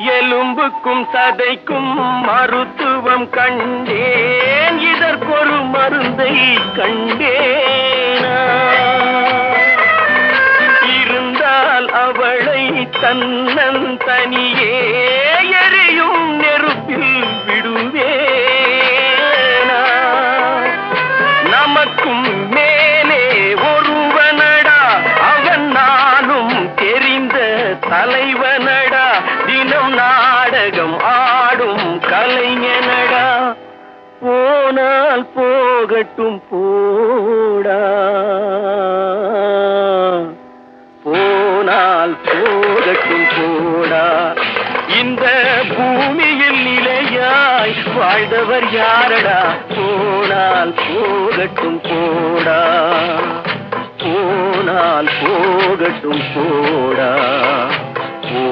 எலும்புக்கும் சதைக்கும் மருத்துவம் கண்டேன், இதற்கொரு மருந்தை கண்டேனா? இருந்தால் அவளை தன்னந்தனியே எரியும் நெருப்பில் விடுவேனா? நமக்கும் மேலே ஒருவனடா, அவன் நானும் தெரிந்த தலைவனடா, தினம் நாடகம் ஆடும் கலைஞனடா. போனால் போகட்டும் போடா, போனால் போகட்டும் போடா. இந்த பூமியில் நிலையாய் வாழ்ந்தவர் யாரடா? போனால் போகட்டும் போடா, போனால் போகட்டும் போடா.